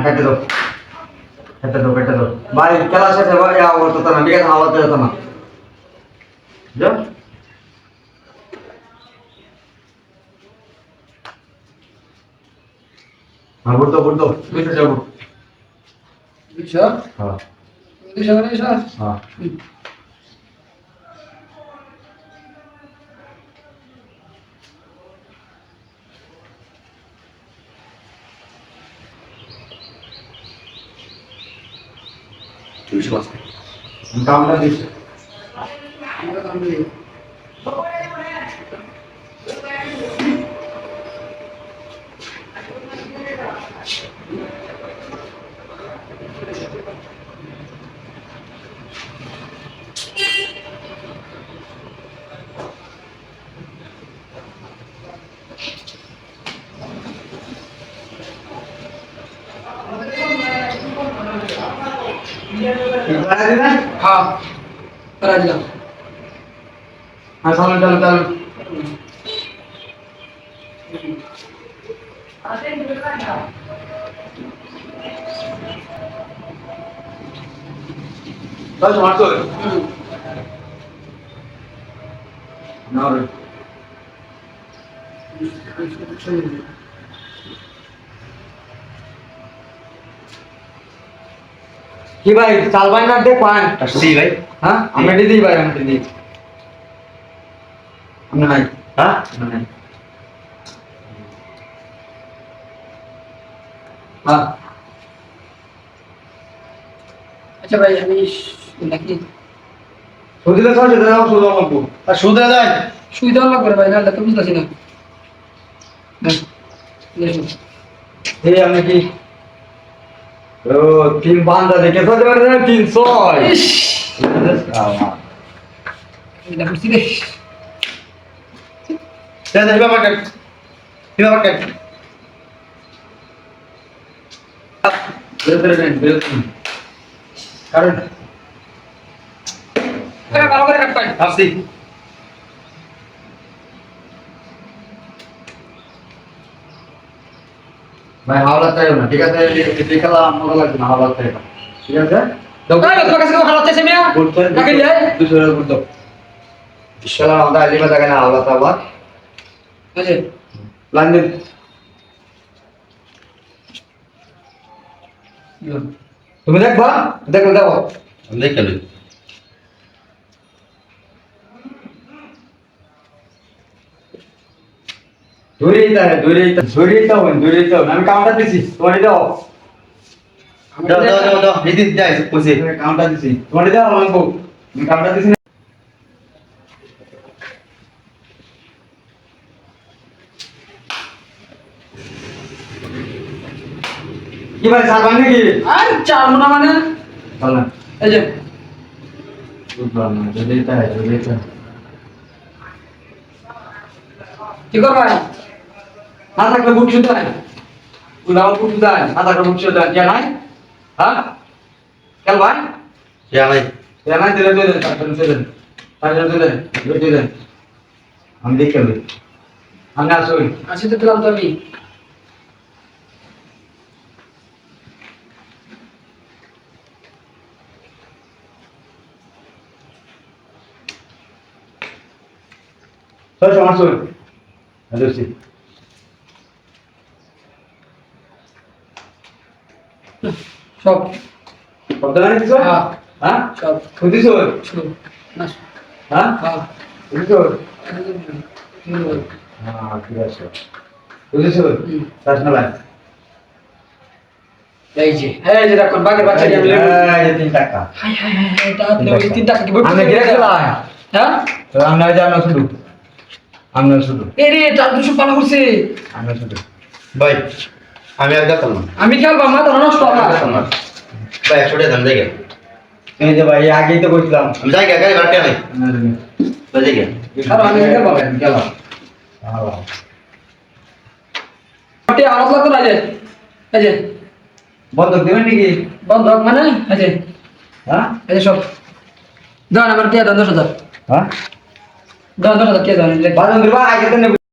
কেটে দাও কেটে দাও ভাই খেলা শেষে ভাই আওয়াজ হতো না ঠিক আছে আওয়াজ হতো না যাও হ্যাঁ বুঝতো বুঝতে যাবো বুঝছো হ্যাঁ বুঝছো মানে স্যার হ্যাঁ কামটা দিচ্ছে আমরা কমপ্লিট বাড়া দিনা হ্যাঁ করা দিলাম হ্যাঁ চলো বস মারতো না রে কি ভাই চাল ভাই না দে পান আসছি ভাই হ্যাঁ আমি দিদি ভাই আমি দিদি আমরা নাই হ্যাঁ আমরা নাই হ্যাঁ আচ্ছা ভাই আমি নাকি সুদিলে খাওয়া দাও সুদ আমাকে আর সুদে যায় শুই দেওয়া লাগবে ভাই নাহলে তো বুঝতেছি না এই আমি কি ও তিন বান্দা দেখে তো পারে না 300 ইস এটা বুঝছি রে দে দে মার্কেট কারণ ভালো করে কাট পাই আসছি ভাই হাওলা চাইও না ঠিক আছে এই খেলা মজা লাগবে না হাওলা চাইও ঠিক আছে তোমার কাছে কেউ হারাতে চাইছে মিয়া কাকে যায় 200 টাকা বলতো ইনশাআল্লাহ আমাদের আলিমা জায়গা না হাওলা চাইবা আচ্ছা প্ল্যান দিন তুমি দেখবা দেখো দেখো দেখে লই দূরেই তো আমি কাউন্টার দিছি তোমার দাও দাও দিদি যাই কইছে কাউন্টার দিছি তোমার দাও আমাকে আমি কাউন্টার দিছি কি ভাই সাবান নাকি আর চার মোনা মানে চল না এই যে বুঝলাম না যদি এটা কি কর ভাই না থাকলে বুক শুধু নাই উলাও বুক শুধু নাই না থাকলে বুক শুধু নাই নাই হ্যাঁ চল ভাই নাই দিলে আমি দেখে লই আমি আসুই আছি তো দিলাম তো আমি চল সমস্যা আদর্শি সব কত জানি দিছো হ্যাঁ হ্যাঁ সব খুদিছো শুরু না হ্যাঁ হ্যাঁ খুদিছো হ্যাঁ ঠিক আছে খুদিছো প্রশ্ন লাই এই যে রাখুন বাগের বাচ্চা দিয়ে মিলে এই 3 টাকা হাই এটা আপনি ওই 3 টাকা কি বলতে আমি গিরে গেলাম হ্যাঁ তো আমরা জানো শুধু এরে এটা 200 পালা করছে আমরা শুধু ভাই আমি আর যেতাম না আমি খেলবা মাথা নষ্ট আমি হবে যেতাম না ভাই 100 টাকা দাম দেখে এই যে ভাই আগেই তো কইছিলাম আমি যাই গাড়ি ভাড়া নাই ভাই দেখে আর আমি খেলবা গেলাম হ্যাঁ ওটি আওয়াজ লাগতো না এই যে বন্ধক দেবেন নাকি বন্ধক মানে হ্যাঁ এই যে সব দাও আমার টিয়া 10,000 হ্যাঁ দাও 10,000 টিয়া দাও বাজান দিবা আগে তো